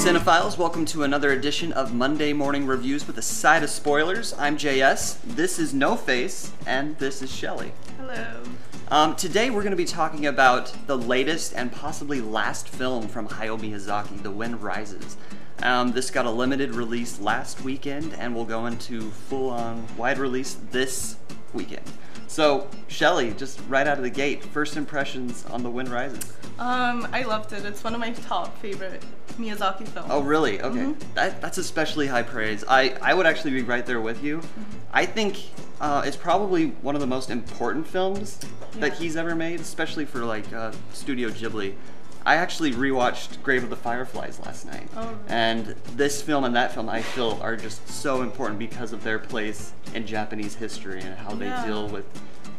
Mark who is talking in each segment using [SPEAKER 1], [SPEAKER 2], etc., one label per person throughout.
[SPEAKER 1] Cinephiles, welcome to another edition of Monday Morning Reviews with a side of spoilers. I'm JS, this is No Face, and this is Shelly.
[SPEAKER 2] Hello.
[SPEAKER 1] Today we're going to be talking about the latest and possibly last film from Hayao Miyazaki, The Wind Rises. This got a limited release last weekend and will go into full-on wide release this weekend. So, Shelly, just right out of the gate, first impressions on The Wind Rises.
[SPEAKER 2] I loved it. It's one of my top favorite Miyazaki films.
[SPEAKER 1] Oh, really? Okay.
[SPEAKER 2] Mm-hmm.
[SPEAKER 1] That's especially high praise. I would actually be right there with you.
[SPEAKER 2] Mm-hmm.
[SPEAKER 1] I think it's probably one of the most important films that he's ever made, especially for like Studio Ghibli. I actually rewatched Grave of the Fireflies last night.
[SPEAKER 2] Oh, really?
[SPEAKER 1] And this film and that film I feel are just so important because of their place in Japanese history and how they deal with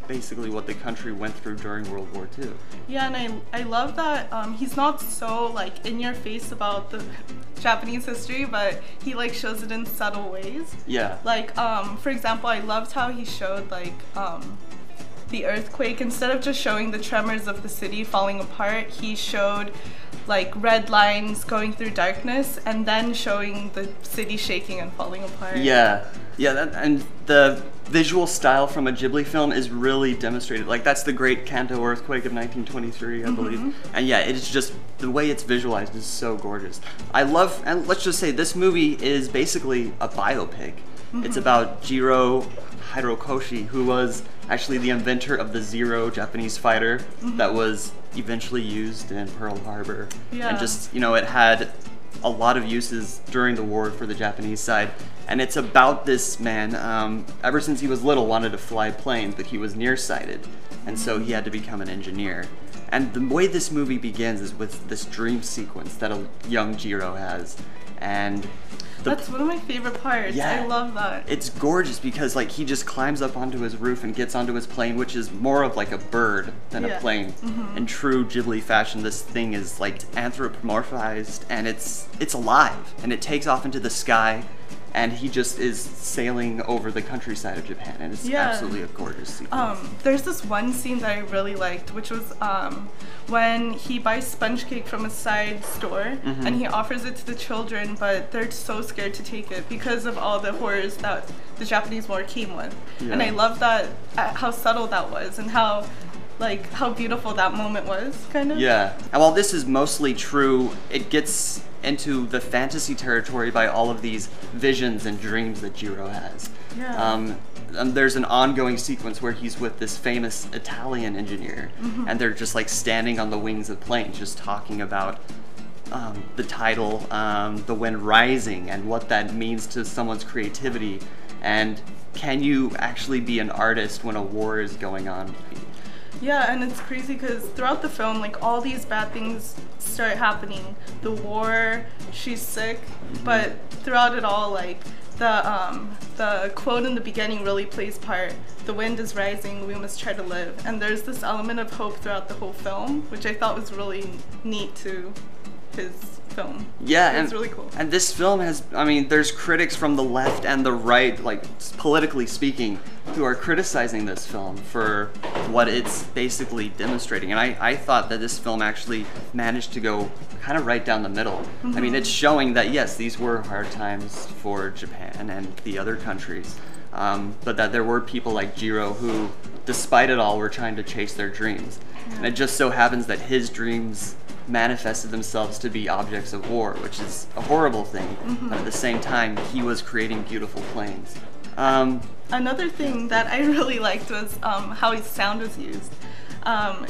[SPEAKER 1] basically what the country went through during World War II.
[SPEAKER 2] Yeah, and I love that he's not so like in your face about the Japanese history, but he like shows it in subtle ways.
[SPEAKER 1] Yeah.
[SPEAKER 2] Like for example, I loved how he showed like the earthquake. Instead of just showing the tremors of the city falling apart, he showed like red lines going through darkness and then showing the city shaking and falling apart.
[SPEAKER 1] Yeah, and the visual style from a Ghibli film is really demonstrated. Like that's the Great Kanto earthquake of 1923, I believe. And yeah, it's just, the way it's visualized is so gorgeous. I love, and let's just say this movie is basically a biopic. It's about Jiro Hirokoshi, who was actually the inventor of the Zero Japanese fighter that was eventually used in Pearl Harbor. And just, you know, it had a lot of uses during the war for the Japanese side. And it's about this man, ever since he was little, wanted to fly planes, but he was nearsighted. And so he had to become an engineer. And the way this movie begins is with this dream sequence that a young Jiro has. And
[SPEAKER 2] that's one of my favorite parts.
[SPEAKER 1] Yeah,
[SPEAKER 2] I love that.
[SPEAKER 1] It's gorgeous because like he just climbs up onto his roof and gets onto his plane, which is more of like a bird than a plane. In true Ghibli fashion, this thing is like anthropomorphized and it's alive and it takes off into the sky and he just is sailing over the countryside of Japan and it's absolutely a gorgeous sequence.
[SPEAKER 2] There's this one scene that I really liked, which was when he buys sponge cake from a side store and he offers it to the children, but they're so scared to take it because of all the horrors that the Japanese war came with. And I love that, how subtle that was and how beautiful that moment was, kind of.
[SPEAKER 1] Yeah, and while this is mostly true, it gets into the fantasy territory by all of these visions and dreams that Jiro has.
[SPEAKER 2] Yeah.
[SPEAKER 1] And there's an ongoing sequence where he's with this famous Italian engineer, and they're just like standing on the wings of planes, just talking about the title, The Wind Rising, and what that means to someone's creativity, and can you actually be an artist when a war is going on?
[SPEAKER 2] Yeah, and it's crazy because throughout the film, like all these bad things start happening. The war, she's sick, but throughout it all, like the quote in the beginning really plays part. The wind is rising, we must try to live. And there's this element of hope throughout the whole film, which I thought was really neat to his film.
[SPEAKER 1] Yeah,
[SPEAKER 2] it's really cool.
[SPEAKER 1] And this film has, I mean, there's critics from the left and the right, like politically speaking, who are criticizing this film for what it's basically demonstrating. And I thought that this film actually managed to go kind of right down the middle. I mean, it's showing that yes, these were hard times for Japan and the other countries, but that there were people like Jiro who, despite it all, were trying to chase their dreams. And it just so happens that his dreams manifested themselves to be objects of war, which is a horrible thing, but at the same time, he was creating beautiful planes.
[SPEAKER 2] Another thing that I really liked was how his sound was used.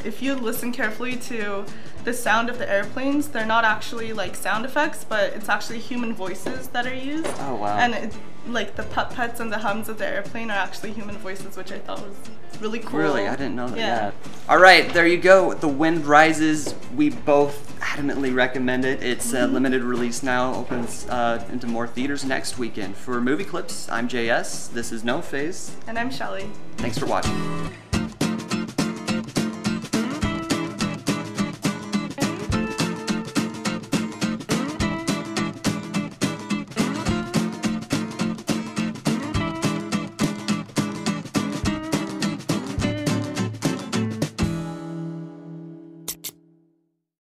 [SPEAKER 2] If you listen carefully to the sound of the airplanes, they're not actually like sound effects, but it's actually human voices that are used.
[SPEAKER 1] Oh, wow.
[SPEAKER 2] And like the put-puts and the hums of the airplane are actually human voices, which I thought was really cool.
[SPEAKER 1] Really? I didn't know that.
[SPEAKER 2] Yeah.
[SPEAKER 1] All right, there you go. The Wind Rises. We both adamantly recommend it. It's a limited release now. Opens into more theaters next weekend. For Movie Clips, I'm JS. This is No Face.
[SPEAKER 2] And I'm Shelly.
[SPEAKER 1] Thanks for watching.